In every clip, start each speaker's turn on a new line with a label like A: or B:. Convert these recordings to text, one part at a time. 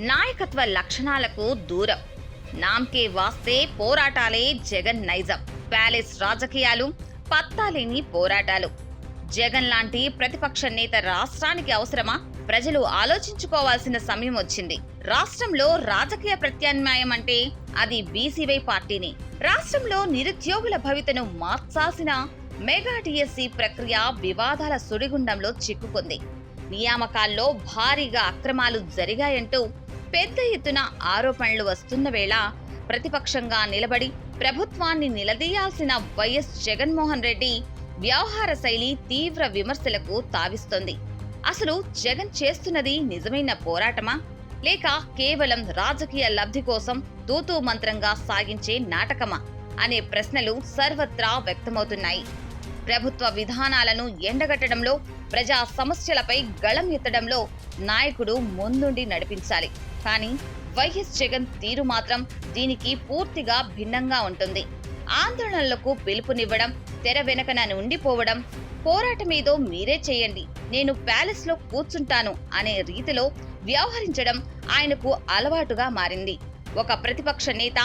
A: నాయకత్వ లక్షణాలకు దూరం. నామ్కే వాస్తే పోరాటాలే జగన్ నైజం. ప్యాలెస్ రాజకీయాలు, పత్తాలేని పోరాటాలు. జగన్ లాంటి ప్రతిపక్ష నేత రాష్ట్రానికి అవసరమా? ప్రజలు ఆలోచించుకోవాల్సిన సమయం వచ్చింది. రాష్ట్రంలో రాజకీయ ప్రత్యామ్నాయం అంటే అది బీసీవై పార్టీని. రాష్ట్రంలో నిరుద్యోగుల భవితను మార్చాల్సిన మెగా డిఎస్సి ప్రక్రియ వివాదాల సుడిగుండంలో చిక్కుకుంది. నియామకాల్లో భారీగా అక్రమాలు జరిగాయంటూ పెద్ద ఎత్తున ఆరోపణలు వస్తున్న వేళ ప్రతిపక్షంగా నిలబడి ప్రభుత్వాన్ని నిలదీయాల్సిన వైఎస్ జగన్మోహన్ రెడ్డి వ్యవహార శైలి తీవ్ర విమర్శలకు తావిస్తోంది. అసలు జగన్ చేస్తున్నది నిజమైన పోరాటమా, లేక కేవలం రాజకీయ లబ్ధి కోసం తూతూ మంత్రంగా సాగించే నాటకమా అనే ప్రశ్నలు సర్వత్రా వ్యక్తమవుతున్నాయి. ప్రభుత్వ విధానాలను ఎండగట్టడంలో, ప్రజా సమస్యలపై గళం ఎత్తడంలో నాయకుడు ముందుండి నడిపించాలి. కానీ వైఎస్ జగన్ తీరు మాత్రం దీనికి పూర్తిగా భిన్నంగా ఉంటుంది. ఆందోళనలకు పిలుపునివ్వడం, తెర వెనకన ఉండిపోవడం, పోరాటమేదో మీరే చేయండి, నేను ప్యాలెస్ లో కూర్చుంటాను అనే రీతిలో వ్యవహరించడం ఆయనకు అలవాటుగా మారింది. ఒక ప్రతిపక్ష నేత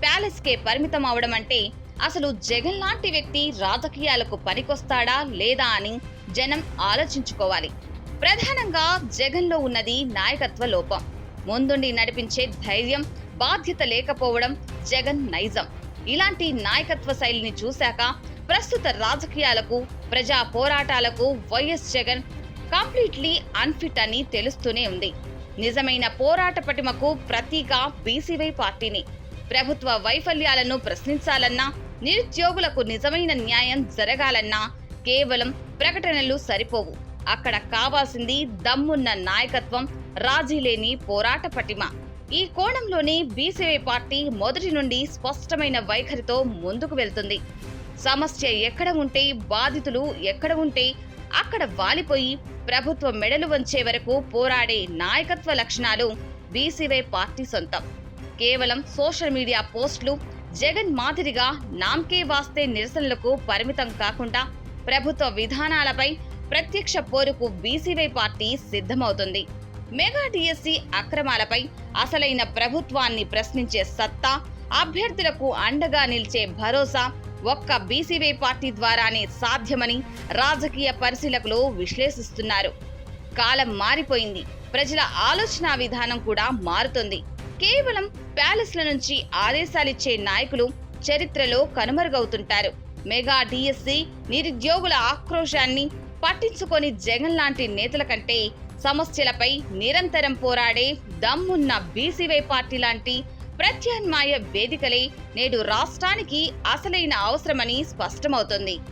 A: ప్యాలెస్ కే పరిమితం అవడం అంటే అసలు జగన్ లాంటి వ్యక్తి రాజకీయాలకు పనికొస్తాడా లేదా అని జనం ఆలోచించుకోవాలి. ప్రధానంగా జగన్ లో ఉన్నది నాయకత్వ లోపం. ముందుండి నడిపించే ధైర్యం, బాధ్యత లేకపోవడం జగన్ నైజం. ఇలాంటి నాయకత్వ శైలిని చూశాక ప్రస్తుత రాజకీయాలకు, ప్రజా పోరాటాలకు వైఎస్ జగన్ కంప్లీట్లీ అన్ఫిట్ అని తెలుస్తూనే ఉంది. నిజమైన పోరాట పటిమకు ప్రతీక బీసీవై పార్టీని. ప్రభుత్వ వైఫల్యాలను ప్రశ్నించాలన్నా, నిరుద్యోగులకు నిజమైన న్యాయం జరగాలన్నా కేవలం ప్రకటనలు సరిపోవు. అక్కడ కావాల్సింది దమ్మున్న నాయకత్వం, రాజీలేని పోరాట పటిమ. ఈ కోణంలోనే బీసీవై పార్టీ మొదటి నుండి స్పష్టమైన వైఖరితో ముందుకు వెళ్తుంది. సమస్య ఎక్కడ ఉంటే, బాధితులు ఎక్కడ ఉంటే అక్కడ వాలిపోయి ప్రభుత్వ మెడలు వంచే వరకు పోరాడే నాయకత్వ లక్షణాలు బీసీవై పార్టీ సొంతం. కేవలం సోషల్ మీడియా పోస్టులు, జగన్ మాదిరిగా నామ్కే వాస్తే నిరసనలకు పరిమితం కాకుండా ప్రభుత్వ విధానాలపై ప్రత్యక్ష పోరుకు బీసీవై పార్టీ సిద్ధమవుతుంది. మెగా డిఎస్సి అక్రమాలపై అసలైన ప్రభుత్వాన్ని ప్రశ్నించే సత్తా, అభ్యర్థులకు అండగా నిలిచే భరోసా ఒక్క బీసీవై పార్టీ ద్వారానే సాధ్యమని రాజకీయ పరిశీలకులు విశ్లేషిస్తున్నారు. కాలం మారిపోయింది, ప్రజల ఆలోచన విధానం కూడా మారుతుంది. కేవలం ప్యాలెస్ల నుంచి ఆదేశాలిచ్చే నాయకులు చరిత్రలో కనుమరుగవుతుంటారు. మెగా డిఎస్సి నిరుద్యోగుల ఆక్రోశాన్ని పట్టించుకొని జగన్ లాంటి నేతల కంటే సమస్యలపై నిరంతరం పోరాడే దమ్మున్న బీసీవై పార్టీ లాంటి ప్రత్యామ్నాయ వేదికలే నేడు రాష్ట్రానికి అసలైన అవసరమని స్పష్టమవుతోంది.